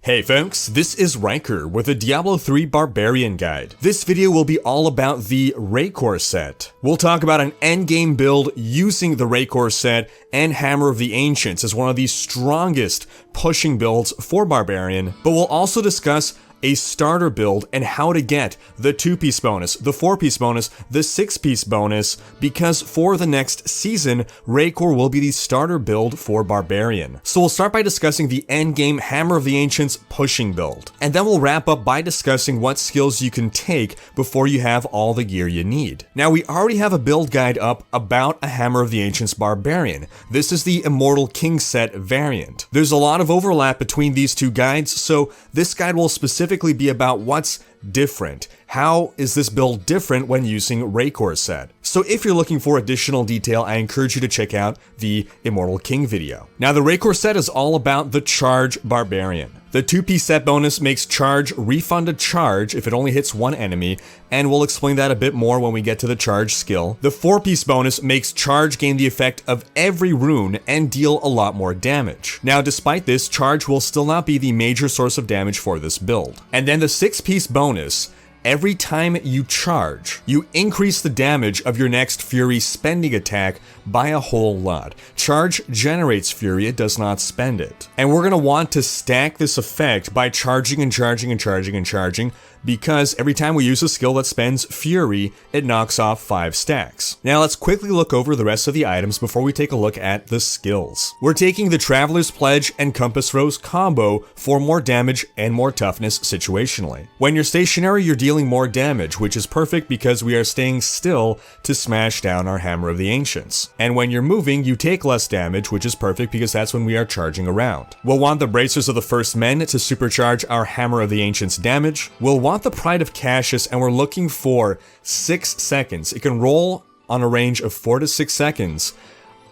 Hey folks, this is Rhykker with a Diablo 3 Barbarian guide. This video will be all about the Raekor set. We'll talk about an endgame build using the Raekor set and Hammer of the Ancients as one of the strongest pushing builds for Barbarian, but we'll also discuss a starter build and how to get the 2-piece bonus, the 4-piece bonus, the 6-piece bonus, because for the next season, Raekor will be the starter build for Barbarian. So we'll start by discussing the endgame Hammer of the Ancients pushing build, and then we'll wrap up by discussing what skills you can take before you have all the gear you need. Now we already have a build guide up about a Hammer of the Ancients Barbarian. This is the Immortal King set variant. There's a lot of overlap between these two guides, so this guide will specifically be about what's different. How is this build different when using Raekor set? So if you're looking for additional detail, I encourage you to check out the Immortal King video. Now the Raekor set is all about the Charge Barbarian. The 2-piece set bonus makes Charge refund a charge if it only hits one enemy, and we'll explain that a bit more when we get to the Charge skill. The 4-piece bonus makes Charge gain the effect of every rune and deal a lot more damage. Now despite this, Charge will still not be the major source of damage for this build. And then the 6-piece bonus, every time you charge, you increase the damage of your next Fury spending attack by a whole lot. Charge generates Fury, it does not spend it. And we're going to want to stack this effect by charging and charging and charging and charging, because every time we use a skill that spends Fury, it knocks off 5 stacks. Now let's quickly look over the rest of the items before we take a look at the skills. We're taking the Traveler's Pledge and Compass Rose combo for more damage and more toughness situationally. When you're stationary, you're dealing more damage, which is perfect because we are staying still to smash down our Hammer of the Ancients. And when you're moving, you take less damage, which is perfect because that's when we are charging around. We'll want the Bracers of the First Men to supercharge our Hammer of the Ancients damage. We'll want the Pride of Cassius, and we're looking for 6 seconds. It can roll on a range of 4 to 6 seconds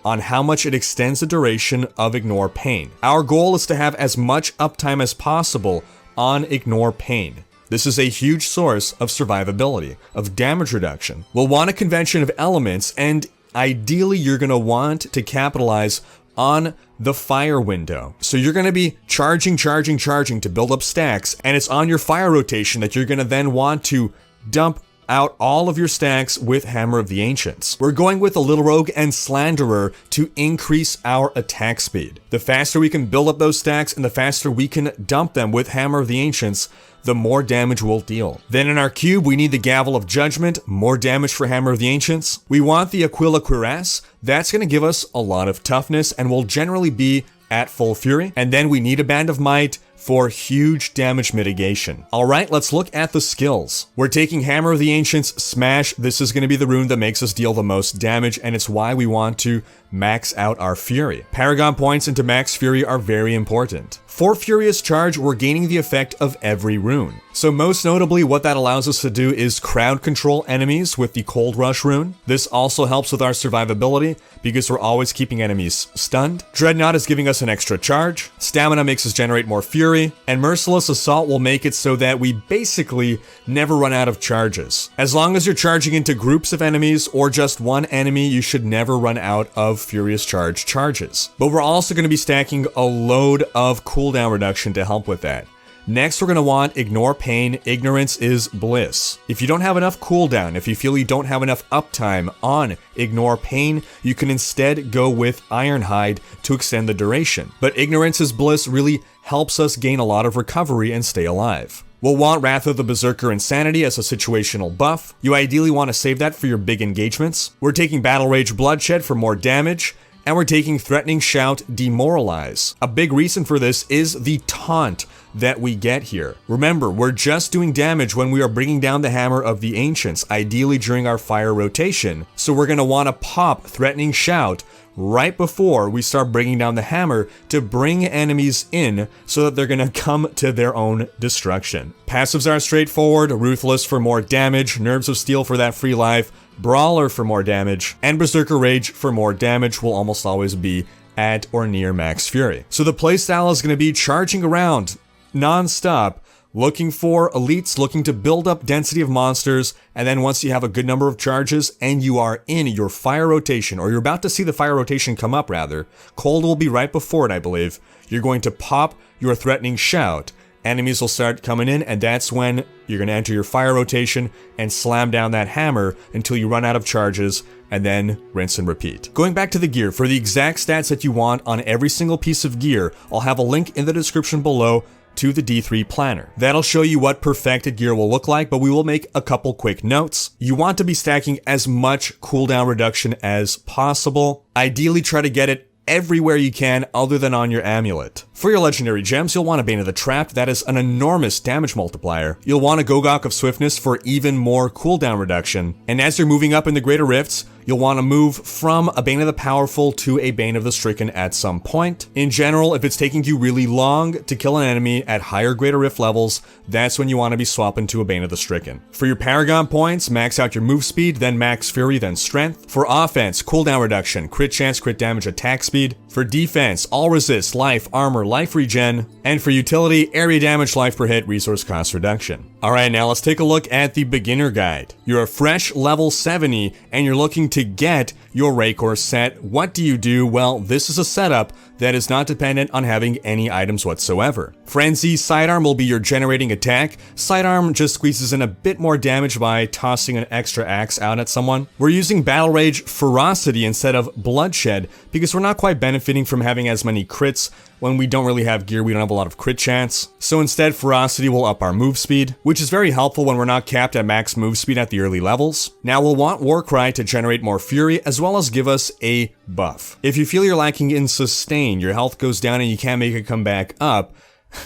on how much it extends the duration of Ignore Pain. Our goal is to have as much uptime as possible on Ignore Pain. This is a huge source of survivability, of damage reduction. We'll want a convention of elements, and ideally you're going to want to capitalize on the fire window. So you're going to be charging to build up stacks, and it's on your fire rotation that you're going to then want to dump out all of your stacks with Hammer of the Ancients. We're going with a Little Rogue and Slanderer to increase our attack speed. The faster we can build up those stacks and the faster we can dump them with Hammer of the Ancients, the more damage we'll deal. Then in our cube, we need the Gavel of Judgment, more damage for Hammer of the Ancients. We want the Aquila Cuirass, that's going to give us a lot of toughness and will generally be at full fury. And then we need a Band of Might for huge damage mitigation. Alright, let's look at the skills. We're taking Hammer of the Ancients, Smash. This is going to be the rune that makes us deal the most damage, and it's why we want to max out our Fury. Paragon points into max Fury are very important. For Furious Charge, we're gaining the effect of every rune. So most notably, what that allows us to do is crowd control enemies with the Cold Rush rune. This also helps with our survivability because we're always keeping enemies stunned. Dreadnought is giving us an extra charge. Stamina makes us generate more Fury. And Merciless Assault will make it so that we basically never run out of charges. As long as you're charging into groups of enemies or just one enemy, you should never run out of Furious Charge charges. But we're also going to be stacking a load of cooldown reduction to help with that. Next, we're going to want Ignore Pain. Ignorance is bliss. If you don't have enough cooldown, if you feel you don't have enough uptime on Ignore Pain, you can instead go with Ironhide to extend the duration. But Ignorance is bliss really helps us gain a lot of recovery and stay alive. We'll want Wrath of the Berserker Insanity as a situational buff. You ideally want to save that for your big engagements. We're taking Battle Rage Bloodshed for more damage. And we're taking Threatening Shout Demoralize. A big reason for this is the taunt that we get here. Remember, we're just doing damage when we are bringing down the Hammer of the Ancients, ideally during our fire rotation. So we're going to want to pop Threatening Shout right before we start bringing down the hammer to bring enemies in so that they're going to come to their own destruction. Passives are straightforward: Ruthless for more damage, Nerves of Steel for that free life, Brawler for more damage, and Berserker Rage for more damage will almost always be at or near max Fury. So the playstyle is going to be charging around non-stop, looking for elites, looking to build up density of monsters, and then once you have a good number of charges and you are in your fire rotation, or you're about to see the fire rotation come up rather, cold will be right before it, I believe, you're going to pop your Threatening Shout, enemies will start coming in, and that's when you're going to enter your fire rotation and slam down that hammer until you run out of charges, and then rinse and repeat. Going back to the gear, for the exact stats that you want on every single piece of gear, I'll have a link in the description below to the D3 planner. That'll show you what perfected gear will look like, but we will make a couple quick notes. You want to be stacking as much cooldown reduction as possible. Ideally, try to get it everywhere you can other than on your amulet. For your legendary gems, you'll want a Bane of the Trapped. That is an enormous damage multiplier. You'll want a Gogok of Swiftness for even more cooldown reduction. And as you're moving up in the Greater Rifts, you'll want to move from a Bane of the Powerful to a Bane of the Stricken at some point. In general, if it's taking you really long to kill an enemy at higher Greater Rift levels, that's when you want to be swapping to a Bane of the Stricken. For your Paragon points, max out your move speed, then max Fury, then Strength. For offense, cooldown reduction, crit chance, crit damage, attack speed. For defense, all resist, life, armor, life regen. And for utility, area damage, life per hit, resource cost reduction. Alright, now let's take a look at the beginner guide. You're a fresh level 70 and you're looking to get your Raekor set. What do you do? Well, this is a setup that is not dependent on having any items whatsoever. Frenzy Sidearm will be your generating attack. Sidearm just squeezes in a bit more damage by tossing an extra axe out at someone. We're using Battle Rage Ferocity instead of Bloodshed because we're not quite benefiting from having as many crits. When we don't really have gear, we don't have a lot of crit chance. So instead, Ferocity will up our move speed, which is very helpful when we're not capped at max move speed at the early levels. Now we'll want Warcry to generate more fury, as well as give us a buff. If you feel you're lacking in Sustain, your health goes down and you can't make it come back up,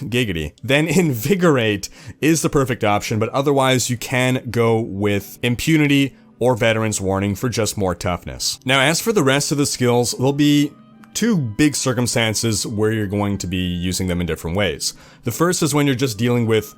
giggity, then Invigorate is the perfect option, but otherwise you can go with Impunity or Veteran's Warning for just more toughness. Now as for the rest of the skills, there'll be two big circumstances where you're going to be using them in different ways. The first is when you're just dealing with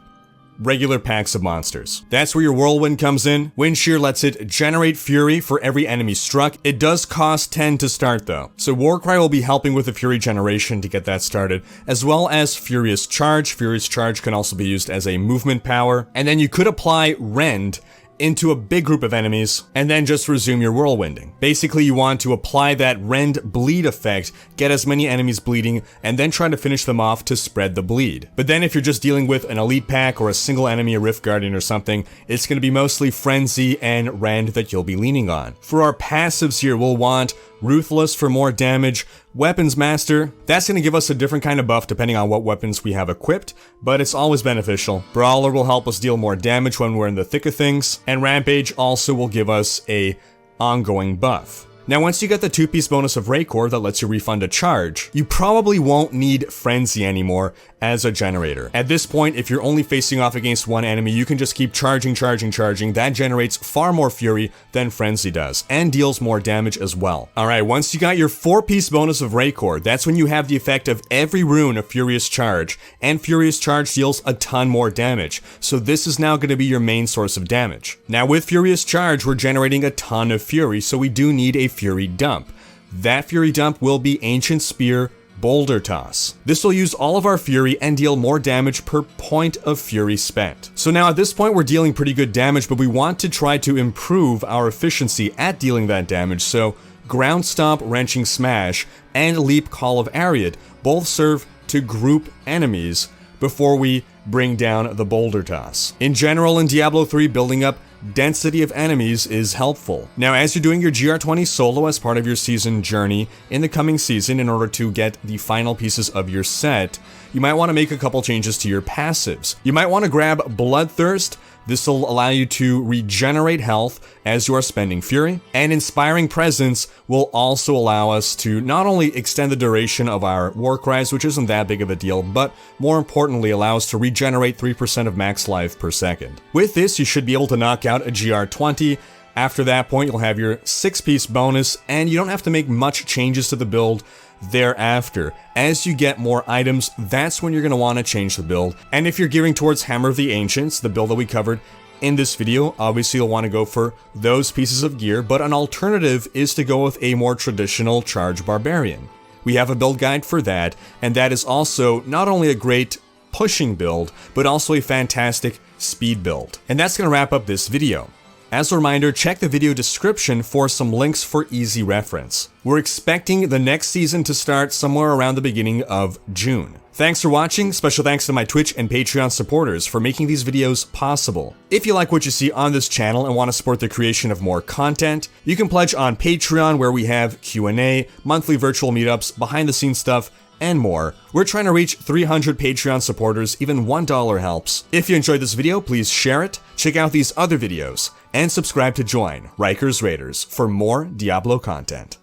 regular packs of monsters. That's where your Whirlwind comes in. Wind Shear lets it generate fury for every enemy struck. It does cost 10 to start though. So Warcry will be helping with the fury generation to get that started, as well as Furious Charge. Furious Charge can also be used as a movement power. And then you could apply Rend into a big group of enemies, and then just resume your whirlwinding. Basically, you want to apply that Rend bleed effect, get as many enemies bleeding, and then try to finish them off to spread the bleed. But then if you're just dealing with an elite pack or a single enemy, a Rift Guardian or something, it's going to be mostly Frenzy and Rend that you'll be leaning on. For our passives here, we'll want Ruthless for more damage. Weapons Master, that's going to give us a different kind of buff depending on what weapons we have equipped, but it's always beneficial. Brawler will help us deal more damage when we're in the thick of things, and Rampage also will give us a ongoing buff. Now once you get the 2-piece bonus of Raekor that lets you refund a charge, you probably won't need Frenzy anymore as a generator. At this point, if you're only facing off against one enemy, you can just keep charging. That generates far more fury than Frenzy does, and deals more damage as well. Alright, once you got your 4-piece bonus of Raekor, that's when you have the effect of every rune of Furious Charge, and Furious Charge deals a ton more damage, so this is now going to be your main source of damage. Now with Furious Charge, we're generating a ton of fury, so we do need a Fury Dump. That Fury Dump will be Ancient Spear, Boulder Toss. This will use all of our fury and deal more damage per point of fury spent. So now at this point we're dealing pretty good damage, but we want to try to improve our efficiency at dealing that damage, so Ground Stomp, Wrenching Smash, and Leap Call of Ariad both serve to group enemies before we bring down the Boulder Toss. In general, in Diablo 3, building up density of enemies is helpful. Now, as you're doing your GR20 solo as part of your season journey in the coming season in order to get the final pieces of your set, you might want to make a couple changes to your passives. You might want to grab Bloodthirst. This will allow you to regenerate health as you are spending fury, and Inspiring Presence will also allow us to not only extend the duration of our war cries, which isn't that big of a deal, but more importantly allow us to regenerate 3% of max life per second. With this, you should be able to knock out a GR20. After that point, you'll have your 6-piece bonus, and you don't have to make much changes to the build thereafter. As you get more items, that's when you're going to want to change the build. And if you're gearing towards Hammer of the Ancients, the build that we covered in this video, obviously you'll want to go for those pieces of gear, but an alternative is to go with a more traditional Charge Barbarian. We have a build guide for that, and that is also not only a great pushing build, but also a fantastic speed build. And that's going to wrap up this video. As a reminder, check the video description for some links for easy reference. We're expecting the next season to start somewhere around the beginning of June. Thanks for watching. Special thanks to my Twitch and Patreon supporters for making these videos possible. If you like what you see on this channel and want to support the creation of more content, you can pledge on Patreon, where we have Q&A, monthly virtual meetups, behind the scenes stuff, and more. We're trying to reach 300 Patreon supporters. Even $1 helps. If you enjoyed this video, please share it, check out these other videos, and subscribe to join Rhyker's Raiders for more Diablo content.